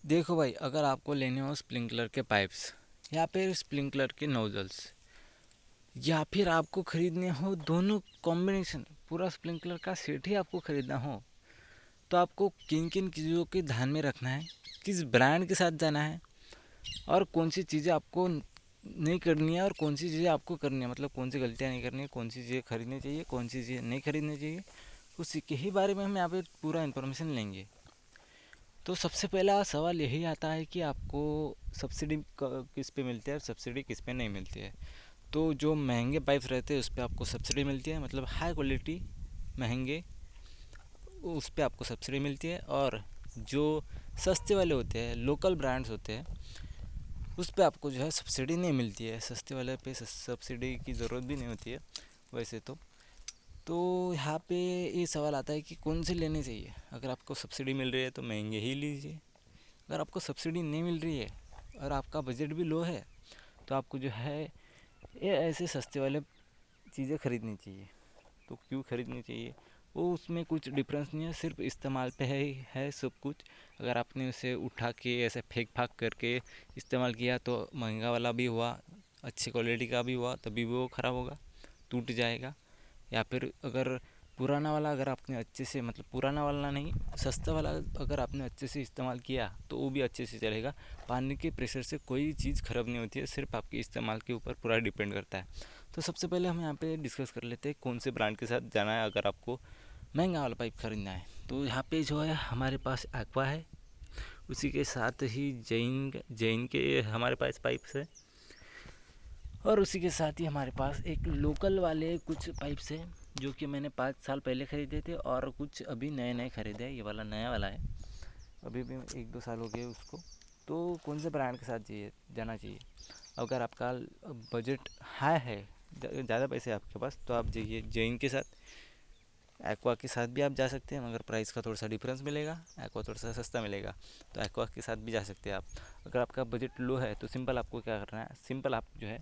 देखो भाई, अगर आपको लेने हो स्प्रिंकलर के पाइप्स या फिर स्प्रिंकलर के नोजल्स, या फिर आपको ख़रीदने हो दोनों कॉम्बिनेशन, पूरा स्प्रिंकलर का सेट ही आपको ख़रीदना हो, तो आपको किन किन चीज़ों के ध्यान में रखना है, किस ब्रांड के साथ जाना है, और कौन सी चीज़ें आपको नहीं करनी है और कौन सी चीज़ें आपको करनी है, मतलब कौन सी गलतियाँ नहीं करनी है, कौन सी चीज़ें खरीदनी चाहिए, कौन सी चीज़ें नहीं खरीदनी चाहिए, उसी के ही बारे में हम यहाँ पे पूरा इन्फॉर्मेशन लेंगे। तो सबसे पहला सवाल यही आता है कि आपको सब्सिडी किस पे मिलती है और सब्सिडी किस पे नहीं मिलती है। तो जो महंगे पाइप्स रहते हैं उस पर आपको सब्सिडी मिलती है, मतलब हाई क्वालिटी महंगे, उस पर आपको सब्सिडी मिलती है। और जो सस्ते वाले होते हैं, लोकल ब्रांड्स होते हैं, उस पर आपको जो है सब्सिडी नहीं मिलती है। सस्ते वाले पे सब्सिडी की ज़रूरत भी नहीं होती है वैसे तो यहाँ पे ये सवाल आता है कि कौन से लेने चाहिए। अगर आपको सब्सिडी मिल रही है तो महंगे ही लीजिए। अगर आपको सब्सिडी नहीं मिल रही है और आपका बजट भी लो है तो आपको जो है ये ऐसे सस्ते वाले चीज़ें खरीदनी चाहिए। तो क्यों खरीदनी चाहिए, वो उसमें कुछ डिफरेंस नहीं है, सिर्फ इस्तेमाल पे है सब कुछ। अगर आपने उसे उठा के ऐसे फेंक फाक करके इस्तेमाल किया तो महंगा वाला भी हुआ, अच्छी क्वालिटी का भी हुआ, तभी वो ख़राब होगा, टूट जाएगा। या फिर अगर पुराना वाला अगर आपने अच्छे से, मतलब पुराना वाला नहीं, सस्ता वाला अगर आपने अच्छे से इस्तेमाल किया तो वो भी अच्छे से चलेगा। पानी के प्रेशर से कोई चीज़ ख़राब नहीं होती है, सिर्फ आपके इस्तेमाल के ऊपर पूरा डिपेंड करता है। तो सबसे पहले हम यहाँ पे डिस्कस कर लेते हैं कौन से ब्रांड के साथ जाना है अगर आपको महंगा वाला पाइप खरीदना है। तो यहाँ पे जो है हमारे पास एक्वा है, उसी के साथ ही जैन के हमारे पास पाइप्स है, और उसी के साथ ही हमारे पास एक लोकल वाले कुछ पाइप्स हैं जो कि मैंने 5 साल पहले ख़रीदे थे, और कुछ अभी नए नए ख़रीदे हैं। ये वाला नया वाला है, अभी भी 1-2 साल हो गए उसको। तो कौन से ब्रांड के साथ जाना चाहिए, अगर आपका बजट हाई है, ज़्यादा पैसे आपके पास, तो आप जाइए जैन के साथ। एक्वा के साथ भी आप जा सकते हैं, मगर प्राइस का थोड़ा सा डिफरेंस मिलेगा, एक्वा थोड़ा सा सस्ता मिलेगा, तो एक्वा के साथ भी जा सकते हैं आप। अगर आपका बजट लो है तो सिंपल आपको क्या करना है, सिंपल आप जो है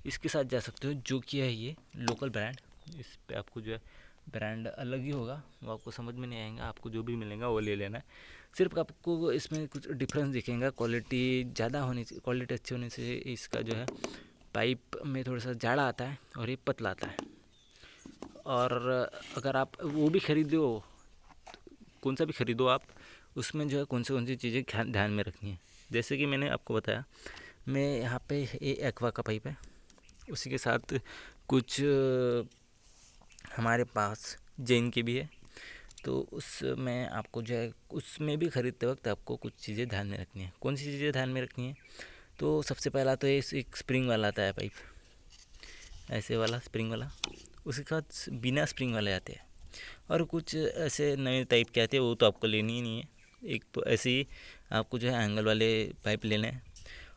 इसके साथ जा सकते हो, जो कि है ये लोकल ब्रांड। इस पे आपको जो है ब्रांड अलग ही होगा, वो आपको समझ में नहीं आएगा, आपको जो भी मिलेगा वो ले लेना है। सिर्फ आपको इसमें कुछ डिफरेंस दिखेगा, क्वालिटी ज़्यादा होनी चाहिए, क्वालिटी अच्छी होने से इसका जो है पाइप में थोड़ा सा जाड़ा आता है और ये पतला आता है। और अगर आप वो भी खरीदो, कौन सा भी खरीदो आप, उसमें जो है कौन सी चीज़ें ध्यान में रखनी है। जैसे कि मैंने आपको बताया, मैं यहाँ पे ये एक्वा का पाइप है, उसी के साथ कुछ हमारे पास जैन की भी है। तो उसमें आपको जो है उसमें भी ख़रीदते वक्त आपको कुछ चीज़ें ध्यान में रखनी है। कौन सी चीज़ें ध्यान में रखनी है, तो सबसे पहला तो ये एक स्प्रिंग वाला आता है पाइप, ऐसे वाला स्प्रिंग वाला। उसके साथ बिना स्प्रिंग वाले आते हैं, और कुछ ऐसे नए टाइप के आते हैं, वो तो आपको लेनी ही नहीं है। एक तो ऐसे ही आपको जो है एंगल वाले पाइप लेना है,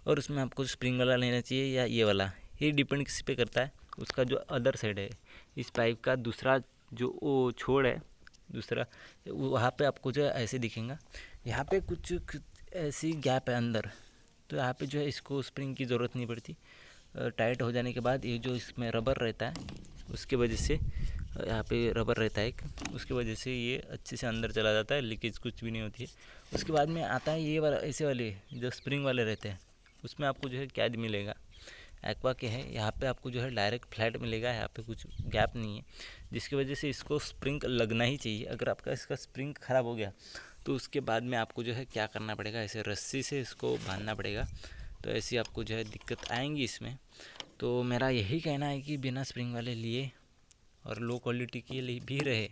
और उसमें आपको स्प्रिंग वाला लेना चाहिए या ये वाला, ये डिपेंड किसी पे करता है। उसका जो अदर साइड है इस पाइप का, दूसरा जो वो छोड़ है दूसरा, वहाँ पे आपको जो है ऐसे दिखेगा। यहाँ पे कुछ ऐसी गैप है अंदर, तो यहाँ पे जो है इसको स्प्रिंग की ज़रूरत नहीं पड़ती। टाइट हो जाने के बाद ये जो इसमें रबर रहता है, उसके वजह से यहाँ पे रबर रहता है एक, उसकी वजह से ये अच्छे से अंदर चला जाता है, लीकेज कुछ भी नहीं होती है। उसके बाद में आता है ये वाला, ऐसे वाले जो स्प्रिंग वाले रहते हैं, उसमें आपको जो है क्या मिलेगा, एक्वा के है, यहाँ पे आपको जो है डायरेक्ट फ्लैट मिलेगा, यहाँ पे कुछ गैप नहीं है, जिसकी वजह से इसको स्प्रिंग लगना ही चाहिए। अगर आपका इसका स्प्रिंग ख़राब हो गया तो उसके बाद में आपको जो है क्या करना पड़ेगा, ऐसे रस्सी से इसको बांधना पड़ेगा। तो ऐसी आपको जो है दिक्कत आएंगी इसमें। तो मेरा यही कहना है कि बिना स्प्रिंग वाले लिए और लो क्वालिटी के लिए भी रहे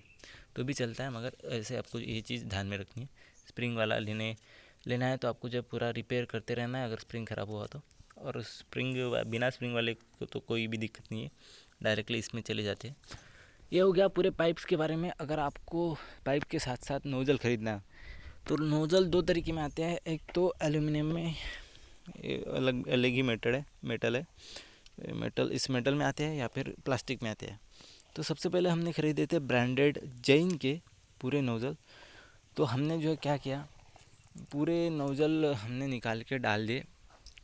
तो भी चलता है, मगर ऐसे आपको ये चीज़ ध्यान में रखनी है। स्प्रिंग वाला लेना है तो आपको जब पूरा रिपेयर करते रहना है अगर स्प्रिंग ख़राब हुआ तो। और स्प्रिंग बिना स्प्रिंग वाले को तो कोई भी दिक्कत नहीं है, डायरेक्टली इसमें चले जाते हैं। ये हो गया पूरे पाइप्स के बारे में। अगर आपको पाइप के साथ साथ नोज़ल ख़रीदना है तो नोज़ल 2 तरीके में आते हैं, एक तो एल्यूमिनियम में, अलग अलग ही मेटल है, इस मेटल में आते हैं या फिर प्लास्टिक में आते हैं। तो सबसे पहले हमने ख़रीदे थे ब्रांडेड जैन के पूरे नोज़ल। तो हमने जो है क्या किया, पूरे नोज़ल हमने निकाल के डाल दिए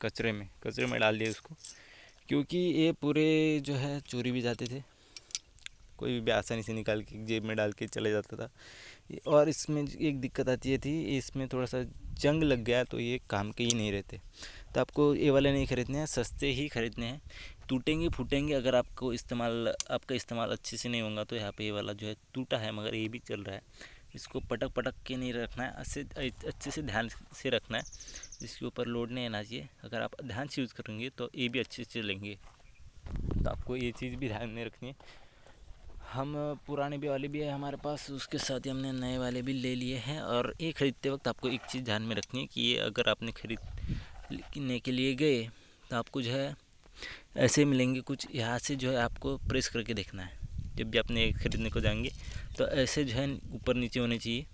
कचरे में डाल दिए उसको, क्योंकि ये पूरे जो है चोरी भी जाते थे, कोई भी आसानी से निकाल के जेब में डाल के चले जाता था। और इसमें एक दिक्कत आती है थी, इसमें थोड़ा सा जंग लग गया तो ये काम के ही नहीं रहते। तो आपको ये वाले नहीं खरीदने हैं, सस्ते ही खरीदने हैं। टूटेंगे फूटेंगे अगर आपका इस्तेमाल अच्छे से नहीं होगा। तो यहाँ पे ये वाला जो है टूटा है मगर ये भी चल रहा है। इसको पटक पटक के नहीं रखना है, अच्छे से ध्यान से रखना है। इसके ऊपर लोड नहीं आना चाहिए। अगर आप ध्यान से यूज़ करेंगे तो ये भी अच्छे से चलेंगे। तो आपको ये चीज़ भी ध्यान में रखनी है। हम पुराने भी वाले भी है हमारे पास, उसके साथ ही हमने नए वाले भी ले लिए हैं। और ये ख़रीदते वक्त आपको एक चीज़ ध्यान में रखनी है कि ये अगर आपने खरीदने के लिए गए तो आपको जो है ऐसे मिलेंगे कुछ। यहाँ से जो है आपको प्रेस करके देखना है। जब भी आपने खरीदने को जाएंगे तो ऐसे जो है ऊपर नीचे होने चाहिए।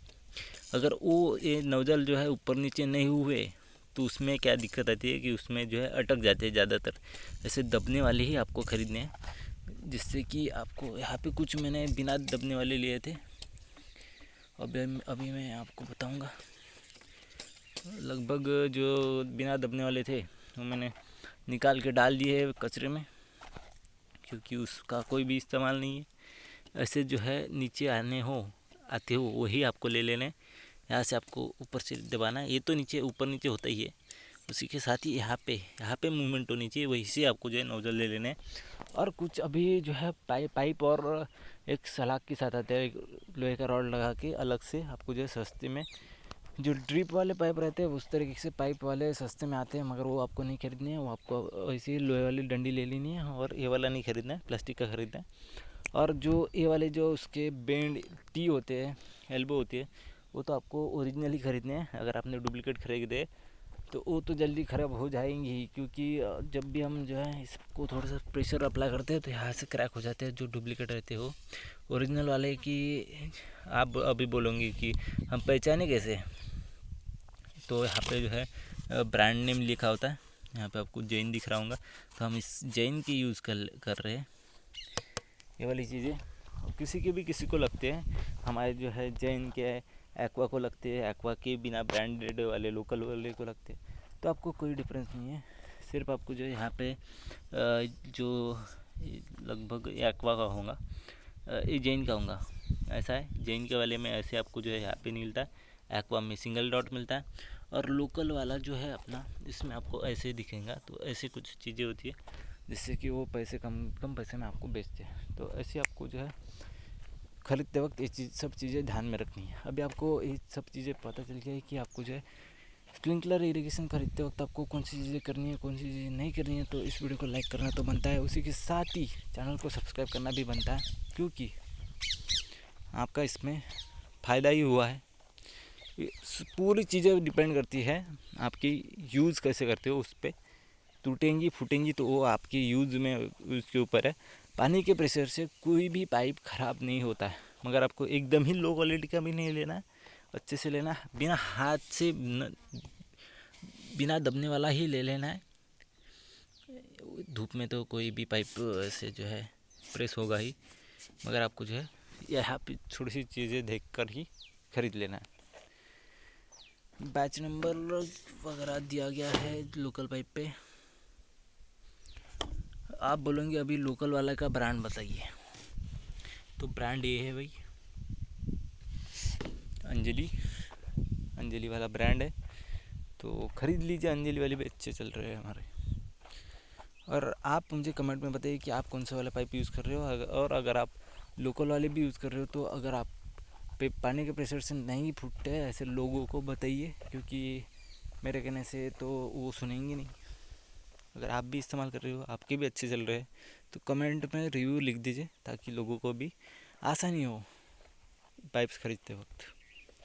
अगर वो ये नोजल जो है ऊपर नीचे नहीं हुए तो उसमें क्या दिक्कत आती है कि उसमें जो है अटक जाते हैं ज़्यादातर। ऐसे दबने वाले ही आपको ख़रीदने हैं, जिससे कि आपको यहाँ पे कुछ मैंने बिना दबने वाले लिए थे। अभी मैं आपको बताऊंगा। लगभग जो बिना दबने वाले थे वो मैंने निकाल के डाल दिए कचरे में, क्योंकि उसका कोई भी इस्तेमाल नहीं है। ऐसे जो है नीचे आते हो वही आपको ले लेने। यहाँ से आपको ऊपर से दबाना है। ये तो नीचे ऊपर नीचे होता ही है, उसी के साथ ही यहाँ पे मूवमेंट होनी चाहिए, वहीं से आपको जो है नोजल ले लेने। और कुछ अभी जो है पाइप और एक सलाख के साथ आते हैं, लोहे का रॉड लगा के अलग से आपको जो है सस्ते में। जो ड्रिप वाले पाइप रहते हैं उस तरीके से पाइप वाले सस्ते में आते हैं, मगर वो आपको नहीं खरीदने हैं। वो आपको ऐसे ही लोहे वाली डंडी ले लेनी है और ये वाला नहीं खरीदना है, प्लास्टिक का खरीदना है। और जो ये वाले जो उसके बेंड टी होते हैं, एल्बो होती है, वो तो आपको ओरिजिनल ही खरीदने हैं। अगर आपने डुप्लीकेट खरीदे तो वो तो जल्दी ख़राब हो जाएंगे ही, क्योंकि जब भी हम जो है इसको थोड़ा सा प्रेशर अप्लाई करते हैं तो यहाँ से क्रैक हो जाते हैं जो डुप्लीकेट रहते हो। ओरिजिनल वाले की आप अभी बोलोगे कि हम पहचाने कैसे, तो यहाँ पे जो है ब्रांड नेम लिखा होता है। यहाँ पे आपको जैन दिख रहा होगा, तो हम इस जैन की यूज़ कर रहे हैं। ये वाली चीज़ें किसी को लगते हैं। हमारे जो है जैन के एक्वा को लगते हैं, एक्वा के बिना ब्रांडेड वाले लोकल वाले को लगते हैं। तो आपको कोई डिफरेंस नहीं है, सिर्फ आपको जो है यहाँ पे जो लगभग एक्वा का होगा, ये जैन का होगा। ऐसा है, जैन के वाले में ऐसे आपको जो है यहाँ पे नहीं मिलता है, एक्वा में सिंगल डॉट मिलता है। और लोकल वाला जो है अपना, इसमें आपको ऐसे दिखेगा। तो ऐसी कुछ चीज़ें होती है जिससे कि वो कम पैसे में आपको बेचते हैं। तो ऐसे आपको जो है खरीदते वक्त ये सब चीज़ें ध्यान में रखनी है। अभी आपको ये सब चीज़ें पता चल गया है कि आपको जो है स्प्रिंकलर इरिगेशन खरीदते वक्त आपको कौन सी चीज़ें करनी है, कौन सी चीज़ें नहीं करनी है। तो इस वीडियो को लाइक करना तो बनता है, उसी के साथ ही चैनल को सब्सक्राइब करना भी बनता है, क्योंकि आपका इसमें फ़ायदा ही हुआ है। पूरी चीज़ें डिपेंड करती है आपकी यूज़ कैसे करते हो उस पर। टूटेंगी फूटेंगी तो वो आपकी यूज़ में उसके ऊपर है। पानी के प्रेशर से कोई भी पाइप ख़राब नहीं होता है, मगर आपको एकदम ही लो क्वालिटी का भी नहीं लेना है, अच्छे से लेना है। बिना हाथ से बिना दबने वाला ही ले लेना है। धूप में तो कोई भी पाइप ऐसे जो है प्रेस होगा ही, मगर आपको जो है यहाँ पे छोटी सी चीज़ें देख कर ही खरीद लेना है। बैच नंबर वगैरह दिया गया है लोकल पाइप पे। आप बोलेंगे अभी लोकल वाला का ब्रांड बताइए, तो ब्रांड ये है भाई, अंजलि वाला ब्रांड है। तो ख़रीद लीजिए, अंजलि वाले भी अच्छे चल रहे हैं हमारे। और आप मुझे कमेंट में बताइए कि आप कौन सा वाला पाइप यूज़ कर रहे हो। और अगर आप लोकल वाले भी यूज़ कर रहे हो तो अगर आप पानी के प्रेशर से नहीं फूटते ऐसे लोगों को बताइए, क्योंकि मेरे कहने से तो वो सुनेंगे नहीं। अगर आप भी इस्तेमाल कर रहे हो, आपके भी अच्छे चल रहे हैं, तो कमेंट में रिव्यू लिख दीजिए ताकि लोगों को भी आसानी हो पाइप्स खरीदते वक्त।